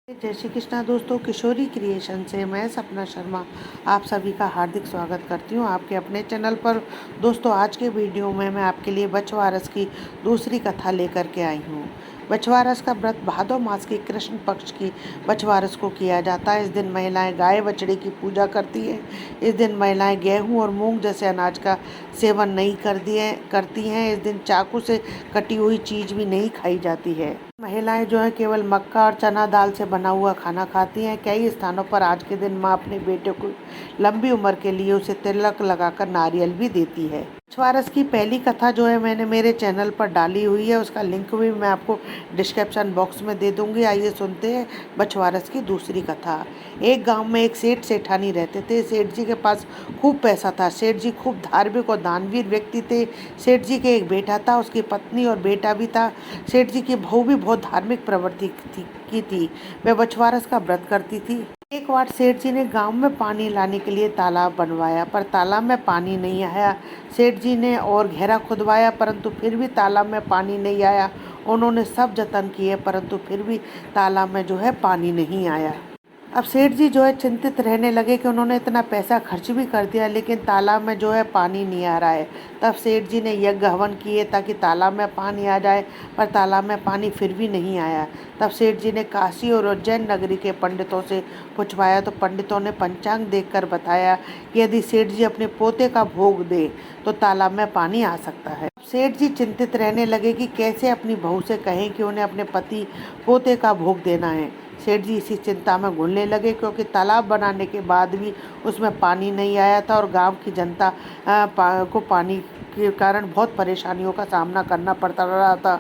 जय श्री कृष्णा दोस्तों, किशोरी क्रिएशन से मैं सपना शर्मा आप सभी का हार्दिक स्वागत करती हूँ आपके अपने चैनल पर। दोस्तों, आज के वीडियो में मैं आपके लिए बछवारस की दूसरी कथा लेकर के आई हूँ। बछवारस का व्रत भादो मास की कृष्ण पक्ष की बछवारस को किया जाता है। इस दिन महिलाएं गाय बछड़े की पूजा करती हैं। इस दिन महिलाएं गेहूँ और मूंग जैसे अनाज का सेवन नहीं करती हैं। इस दिन चाकू से कटी हुई चीज़ भी नहीं खाई जाती है। महिलाएं जो है केवल मक्का और चना दाल से बना हुआ खाना खाती हैं। कई स्थानों पर आज के दिन माँ अपने बेटे को लंबी उम्र के लिए उसे तिलक लगाकर नारियल भी देती है। बछवारस की पहली कथा जो है मैंने मेरे चैनल पर डाली हुई है, उसका लिंक भी मैं आपको डिस्क्रिप्शन बॉक्स में दे दूंगी। आइए सुनते हैं बछवारस की दूसरी कथा। एक गांव में एक सेठ सेठानी रहते थे। सेठ जी के पास खूब पैसा था। सेठ जी खूब धार्मिक और दानवीर व्यक्ति थे। सेठ जी के एक बेटा था, उसकी पत्नी और बेटा भी था। सेठ जी की बहू भी बहुत धार्मिक प्रवृत्ति की थी। वह बछवारस का व्रत करती थी। एक बार सेठ जी ने गांव में पानी लाने के लिए तालाब बनवाया, पर तालाब में पानी नहीं आया। सेठ जी ने और गहरा खुदवाया, परंतु फिर भी तालाब में पानी नहीं आया। उन्होंने सब जतन किए, परंतु फिर भी तालाब में जो है पानी नहीं आया। अब सेठ जी जो है चिंतित रहने लगे कि उन्होंने इतना पैसा खर्च भी कर दिया, लेकिन तालाब में जो है पानी नहीं आ रहा है। तब सेठ जी ने यज्ञ हवन किए ताकि तालाब में पानी आ जाए, पर तालाब में पानी फिर भी नहीं आया। तब सेठ जी ने काशी और उज्जैन नगरी के पंडितों से पूछवाया, तो पंडितों ने पंचांग देखकर बताया कि यदि सेठ जी अपने पोते का भोग दे तो तालाब में पानी आ सकता है। सेठ जी चिंतित रहने लगे कि कैसे अपनी बहू से कहें कि उन्हें अपने पति पोते का भोग देना है। सेठ जी इसी चिंता में घुलने लगे, क्योंकि तालाब बनाने के बाद भी उसमें पानी नहीं आया था और गांव की जनता को पानी के कारण बहुत परेशानियों का सामना करना पड़ता रहा था।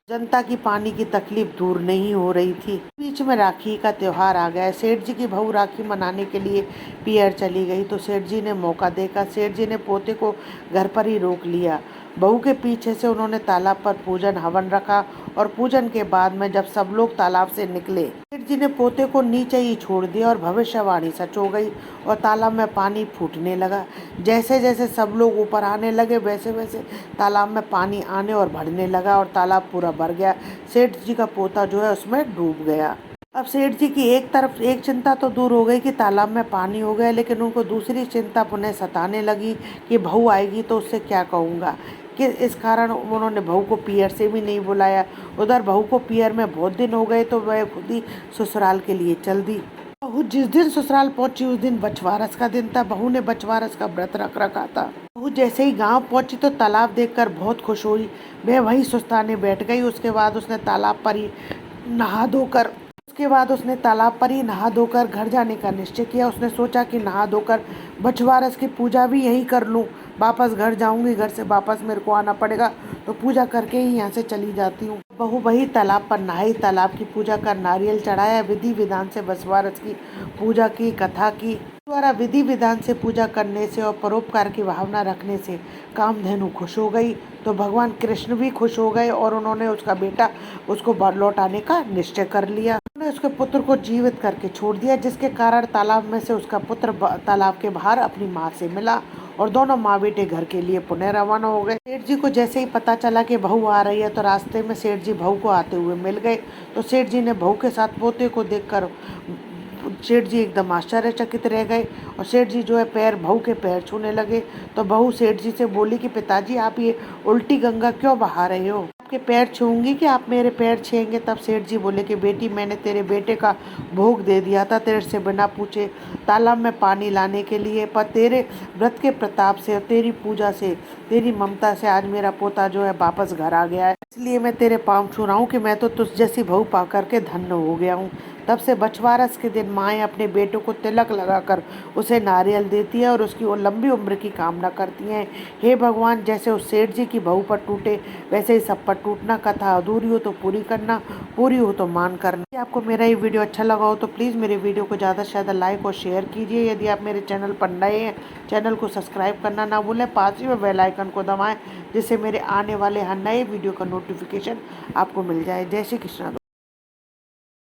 जनता की पानी की तकलीफ दूर नहीं हो रही थी। बीच में राखी का त्योहार आ गया। सेठ जी की बहू राखी मनाने के लिए पियर चली गई, तो सेठ जी ने मौका देखा। सेठ जी ने पोते को घर पर ही रोक लिया। बहू के पीछे से उन्होंने तालाब पर पूजन हवन रखा, और पूजन के बाद में जब सब लोग तालाब से निकले, सेठ जी ने पोते को नीचे ही छोड़ दिया और भविष्यवाणी सच हो गई और तालाब में पानी फूटने लगा। जैसे जैसे सब लोग ऊपर आने लगे, वैसे वैसे तालाब में पानी आने और बढ़ने लगा और तालाब पूरा भर गया। सेठ जी का पोता जो है उसमें डूब गया। अब सेठ जी की एक तरफ एक चिंता तो दूर हो गई कि तालाब में पानी हो गया, लेकिन उनको दूसरी चिंता पुनः सताने लगी कि बहू आएगी तो उससे क्या कहूँगा। कि इस कारण उन्होंने बहू को पियर से भी नहीं बुलाया। उधर बहू को पियर में बहुत दिन हो गए, तो वह खुद ही ससुराल के लिए चल दी। बहू जिस दिन ससुराल पहुंची उस दिन बछवारस का दिन था। बहू ने बछवारस का व्रत रख रखा था। बहू जैसे ही गांव पहुंची तो तालाब देखकर बहुत खुश हुई। वह वहीं सुस्ताने बैठ गई। उसके बाद उसने तालाब पर ही नहा धोकर घर जाने का निश्चय किया। उसने सोचा कि नहा धोकर बछवारस की पूजा भी यहीं कर लूं। वापस घर जाऊंगी, घर से वापस मेरे को आना पड़ेगा, तो पूजा करके ही यहाँ से चली जाती हूँ। बहू वही तालाब पर नहाई, तालाब की पूजा कर नारियल चढ़ाया, विधि विधान से बछवारस की पूजा की, कथा की। द्वारा विधि विधान से पूजा करने से और परोपकार की भावना रखने से कामधेनु खुश हो गई, तो भगवान कृष्ण भी खुश हो गए और उन्होंने उसका बेटा उसको लौटाने का निश्चय कर लिया। उन्होंने उसके पुत्र को जीवित करके छोड़ दिया, जिसके कारण तालाब में से उसका पुत्र तालाब के बाहर अपनी माँ से मिला और दोनों माँ बेटे घर के लिए पुनः रवाना हो गए। सेठ जी को जैसे ही पता चला कि बहू आ रही है, तो रास्ते में सेठ जी बहू को आते हुए मिल गए। तो सेठ जी ने बहू के साथ पोते को देखकर सेठ जी एकदम आश्चर्यचकित रह गए और सेठ जी जो है बहू के पैर छूने लगे। तो बहू सेठ जी से बोली कि पिताजी, आप ये उल्टी गंगा क्यों बहा रहे हो? आपके पैर छूंगी कि आप मेरे पैर छेंगे? तब सेठ जी बोले कि बेटी, मैंने तेरे बेटे का भोग दे दिया था तेरे से बिना पूछे तालाब में पानी लाने के लिए, पर तेरे व्रत के प्रताप से और तेरी पूजा से, तेरी ममता से आज मेरा पोता जो है वापस घर आ गया है। इसलिए मैं तेरे पाँव छू रहा हूँ कि मैं तो तुझ जैसी बहू पा करके धन्य हो गया हूँ। तब से बछवारस के दिन माएँ अपने बेटों को तिलक लगाकर उसे नारियल देती है और उसकी वो लंबी उम्र की कामना करती हैं। हे भगवान, जैसे उस सेठ जी की बहू पर टूटे वैसे ही सब पर टूटना। कथा अधूरी हो तो पूरी करना, पूरी हो तो मान करना। यदि आपको मेरा ये वीडियो अच्छा लगा हो तो प्लीज़ मेरे वीडियो को ज़्यादा से ज़्यादा लाइक और शेयर कीजिए। यदि आप मेरे चैनल पर नए हैं, चैनल को सब्सक्राइब करना ना भूलें। पास ही में बेल आइकन को दबाएँ, जिससे मेरे आने वाले हर नए वीडियो का नोटिफिकेशन आपको मिल जाए। जय श्री कृष्णा।